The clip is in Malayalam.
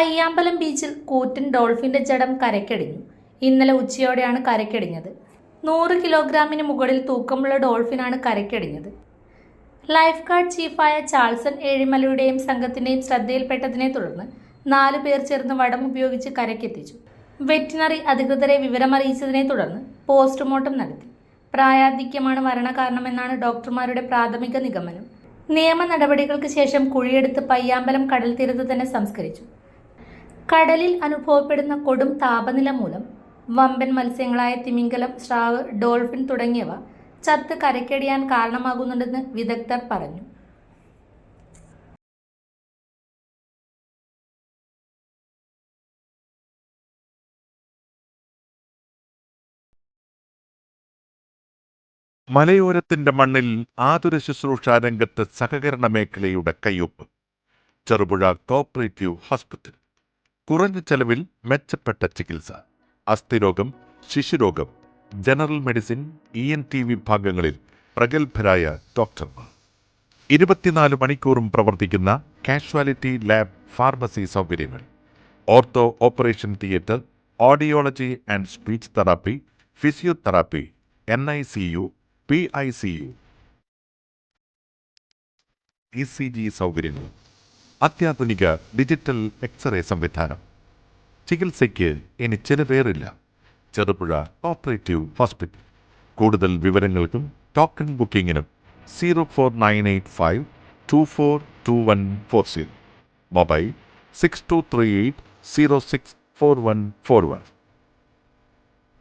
പയ്യാമ്പലം ബീച്ചിൽ കൂറ്റൻ ഡോൾഫിന്റെ ജഡം കരയ്ക്കടിഞ്ഞു. ഇന്നലെ ഉച്ചയോടെയാണ് കരയ്ക്കടിഞ്ഞത്. 100 കിലോഗ്രാമിന് മുകളിൽ തൂക്കമുള്ള ഡോൾഫിനാണ് കരയ്ക്കടിഞ്ഞത്. ലൈഫ് ഗാർഡ് ചീഫായ ചാൾസൺ ഏഴിമലയുടെയും സംഘത്തിന്റെയും ശ്രദ്ധയിൽപ്പെട്ടതിനെ തുടർന്ന് 4 പേർ ചേർന്ന് വടം ഉപയോഗിച്ച് കരയ്ക്കെത്തിച്ചു. വെറ്റിനറി അധികൃതരെ വിവരമറിയിച്ചതിനെ തുടർന്ന് പോസ്റ്റ്മോർട്ടം നടത്തി. പ്രായാധിക്യമാണ് മരണകാരണമെന്നാണ് ഡോക്ടർമാരുടെ പ്രാഥമിക നിഗമനം. നിയമ നടപടികൾക്ക് ശേഷം കുഴിയെടുത്ത് പയ്യാമ്പലം കടൽ തീരത്ത് തന്നെ സംസ്കരിച്ചു. കടലിൽ അനുഭവപ്പെടുന്ന കൊടും താപനില മൂലം വമ്പൻ മത്സ്യങ്ങളായ തിമിംഗലം, സ്രാവ്, ഡോൾഫിൻ തുടങ്ങിയവ ചത്ത് കരയ്ക്കടിയാൻ കാരണമാകുന്നുണ്ടെന്ന് വിദഗ്ധർ പറഞ്ഞു. മലയോരത്തിന്റെ മണ്ണിൽ ആതുര ശുശ്രൂഷ രംഗത്ത് സഹകരണ മേഖലയുടെ കയ്യൊപ്പ്. Cherupuzha cooperative hospital. കുറഞ്ഞ ചെലവിൽ മെച്ചപ്പെട്ട ചികിത്സ. അസ്ഥിരോഗം, ശിശുരോഗം, ജനറൽ മെഡിസിൻ, ENT വിഭാഗങ്ങളിൽ പ്രഗത്ഭരായ ഡോക്ടർമാർ. 24 മണിക്കൂറും പ്രവർത്തിക്കുന്ന കാഷ്വാലിറ്റി ലാബ്, ഫാർമസി സൗകര്യങ്ങൾ. Ortho operation theatre, audiology and speech therapy, physiotherapy, NICU, PICU, ECG സൗകര്യങ്ങൾ. അത്യാധുനിക ഡിജിറ്റൽ എക്സ്റേ സംവിധാനം. ചികിത്സയ്ക്ക് ഇനി ചിലവേറില്ല. Cherupuzha cooperative hospital. കൂടുതൽ വിവരങ്ങൾക്കും ടോക്കൺ ബുക്കിങ്ങിനും 04985 242140. മൊബൈൽ 6238 064141.